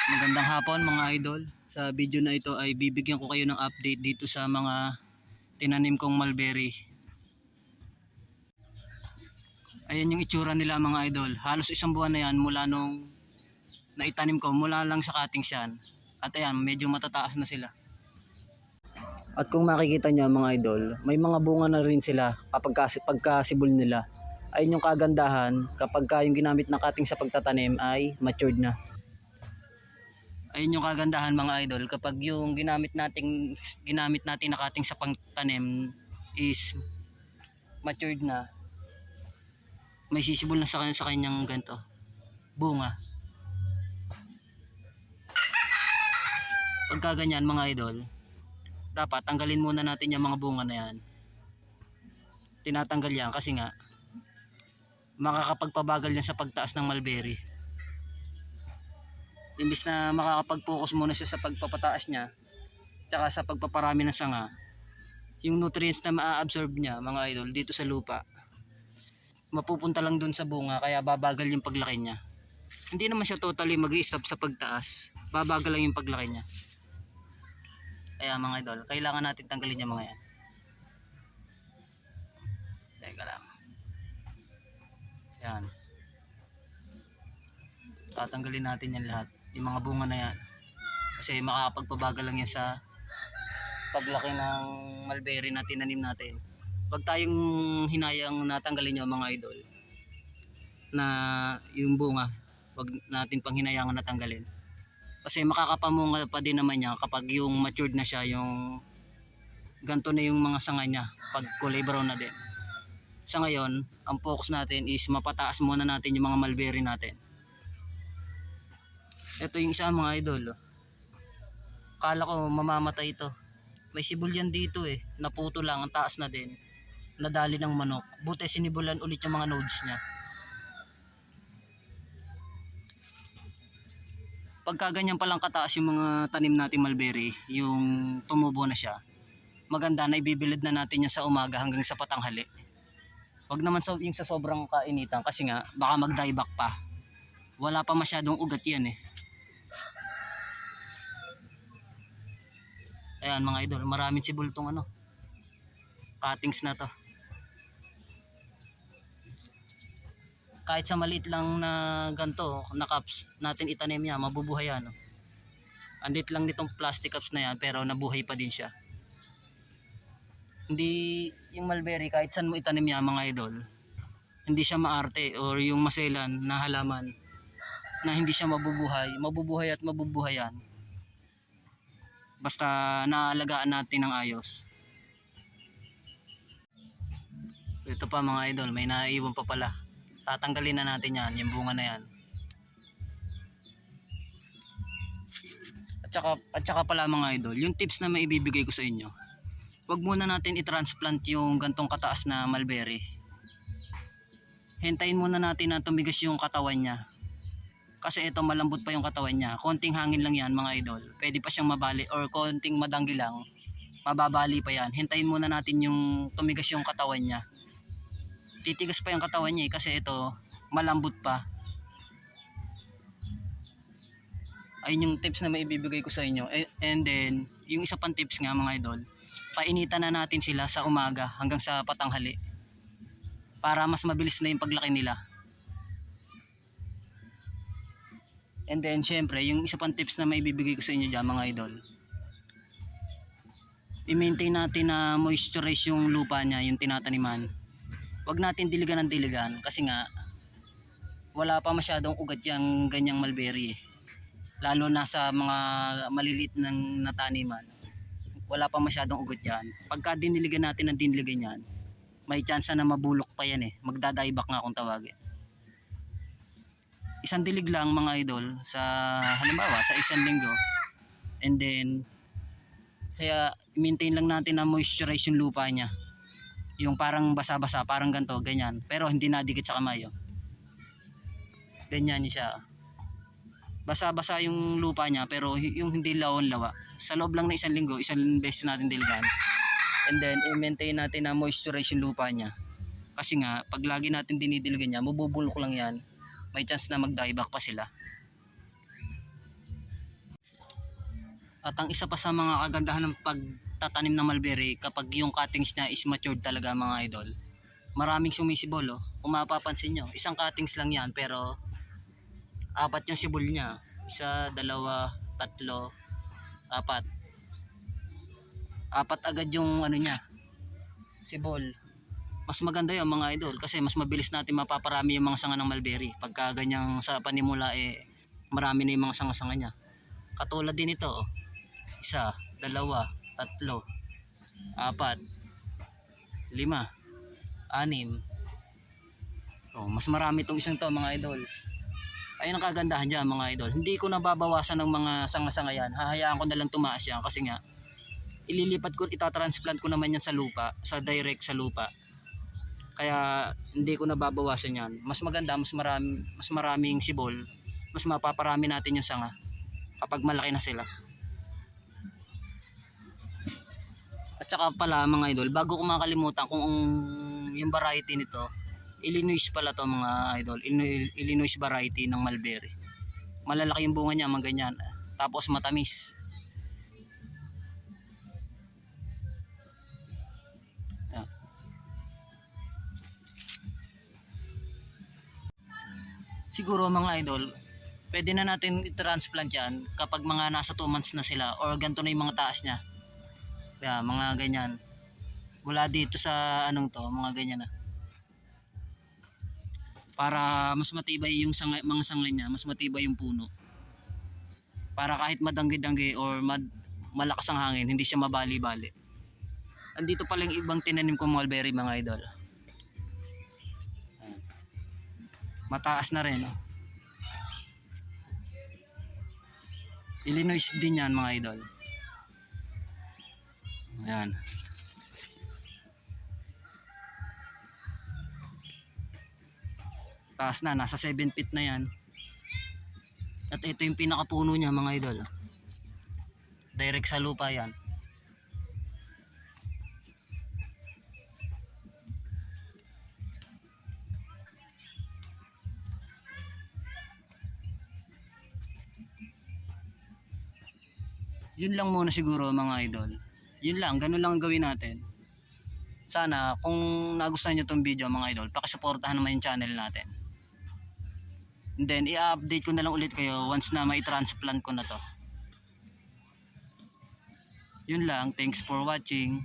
Magandang hapon mga idol. Sa video na ito ay bibigyan ko kayo ng update dito sa mga tinanim kong mulberry. Ayan yung itsura nila mga idol. Halos isang buwan na yan mula nung naitanim ko, mula lang sa cuttings yan. At ayan, medyo matataas na sila. At kung makikita nyo mga idol, may mga bunga na rin sila pagkasibol nila. Ayun yung kagandahan kapag yung ginamit na cutting sa pagtatanim ay matured na. Ayun yung kagandahan mga idol, kapag yung ginamit natin na cutting sa pagtanim is matured na, may sisibol na sa kanyang ganito bunga. Pagka ganyan mga idol, dapat tanggalin muna natin yung mga bunga na yan. Tinatanggal yan kasi nga makakapagpabagal yan sa pagtaas ng mulberry. Imbis na makakapag-focus muna siya sa pagpapataas niya tsaka sa pagpaparami ng sanga, yung nutrients na maa-absorb niya mga idol dito sa lupa mapupunta lang dun sa bunga, kaya babagal yung paglaki niya. Hindi naman siya totally mag-i-stop sa pagtaas, babagal lang yung paglaki niya. Kaya mga idol, kailangan natin tanggalin yung mga yan. Teka lang, yan, tatanggalin natin yan lahat, yung mga bunga na yan, kasi makakapagpabagal lang yan sa paglaki ng mulberry na tinanim natin. Pag tayong hinayang natanggalin yung mga idol na yung bunga, wag natin pang hinayangan natanggalin, kasi makakapamunga pa din naman niya kapag yung matured na siya, yung ganto na yung mga sanga niya pag kulay brown na din. Sa ngayon, ang focus natin is mapataas muna natin yung mga mulberry natin. Ito yung isa mga idol, kala ko mamamatay ito. May sibol yan dito naputo lang, ang taas na din, nadali ng manok. Buti sinibulan ulit yung mga nodes niya. Pagka ganyan palang kataas yung mga tanim nating mulberry, yung tumubo na siya, maganda na ibibilid na natin yan sa umaga hanggang sa patanghali. Wag naman yung sa sobrang kainitan, kasi nga baka mag-dieback pa. Wala pa masyadong ugat yan Ayan mga idol, maraming sibol tong cuttings na to. Kahit sa maliit lang na ganto na cups natin itanim yan, mabubuhay yan. Andit lang nitong plastic cups na yan, pero nabuhay pa din siya. Hindi yung mulberry, kahit saan mo itanim yan mga idol, hindi siya maarte, or yung maselan na halaman na hindi siya mabubuhay at mabubuhay yan basta naalagaan natin ng ayos. Ito pa mga idol, may naiiwan pa pala. Tatanggalin na natin yan, yung bunga na yan. At saka pala mga idol, yung tips na maibibigay ko sa inyo, wag muna natin i-transplant yung gantong kataas na mulberry. Hintayin muna natin na tumigas yung katawan niya, kasi ito malambot pa yung katawan niya. Konting hangin lang yan mga idol, pwede pa siyang mabali, or konting madanggi lang, mababali pa yan. Hintayin muna natin yung tumigas yung katawan niya. Titigas pa yung katawan niya kasi ito malambot pa. Ayun yung tips na maibibigay ko sa inyo. And then yung isa pang tips nga mga idol, painitan na natin sila sa umaga hanggang sa patanghali para mas mabilis na yung paglaki nila. And then syempre yung isa pang tips na maibibigay ko sa inyo dyan mga idol, i-maintain natin na moisturize yung lupa niya, yung tinataniman. Wag natin diligan ng diligan, kasi nga wala pa masyadong ugat yung ganyang mulberry lalo na sa mga maliliit ng nataniman, wala pa masyadong ugat yan. Pagka diniligan natin ng diniligan yan, may chance na mabulok pa yan magdadieback nga kung tawagin. Isang dilig lang mga idol, sa halimbawa sa isang linggo, and then kaya maintain lang natin na moisturize yung lupa niya, yung parang basa-basa, parang ganto, ganyan, pero hindi nadikit sa kamay ganyan siya, basa-basa yung lupa niya, pero yung hindi lawan-lawa. Sa loob lang na isang linggo, isang beses natin diligan, and then i-maintain natin na moisturize yung lupa niya, kasi nga pag lagi natin dinidiligan niya, mabubulok lang yan, may chance na mag-dieback pa sila. At ang isa pa sa mga kagandahan ng pagtatanim ng mulberry, kapag yung cuttings niya is matured talaga mga idol, maraming sumisibol oh. Kung mapapansin nyo, isang cuttings lang yan pero apat yung sibol niya. Isa, dalawa, tatlo, apat. Apat agad yung ano niya, sibol. Mas maganda yun mga idol kasi mas mabilis natin mapaparami yung mga sanga ng mulberry. Pagka ganyang sa panimula marami na yung mga sanga-sanga niya. Katulad din ito oh. Isa, dalawa, tatlo, apat, lima, anim. Oh, mas marami itong isang to mga idol. Ayun ang kagandahan dyan mga idol. Hindi ko nababawasan ng mga sanga-sanga yan. Hahayaan ko na lang tumaas yan kasi nga ililipat ko, itatransplant ko naman yan sa lupa, sa direct sa lupa. Kaya hindi ko nababawasan yan. Mas maganda, mas maraming sibol, mas mapaparami natin yung sanga kapag malaki na sila. At saka pala mga idol, bago ko makalimutan kung yung variety nito, Illinois pala to mga idol, Illinois variety ng mulberry. Malalaki yung bunga niya, mga ganyan. Tapos matamis. Yan. Siguro mga idol, pwede na natin i-transplant yan kapag mga nasa 2 months na sila or ganito na yung mga taas niya. Kaya mga ganyan. Mula dito sa anong to, mga ganyan na. Para mas matibay yung mga sangay niya, mas matibay yung puno. Para kahit madanggi-danggi or malakas ang hangin, hindi siya mabali-bali. Andito pala yung ibang tinanim kong mulberry mga idol. Mataas na rin. Oh. Illinois din yan mga idol. Ayan. Taas na, nasa 7 feet na yan. At ito yung pinakapuno niya mga idol. Direct sa lupa yan. Yun lang muna siguro mga idol. Yun lang, ganun lang ang gawin natin. Sana kung nagustuhan nyo itong video mga idol, pakisuportahan naman yung channel natin. And then i-update ko na lang ulit kayo once na mai-transplant ko na to. Yun lang, thanks for watching.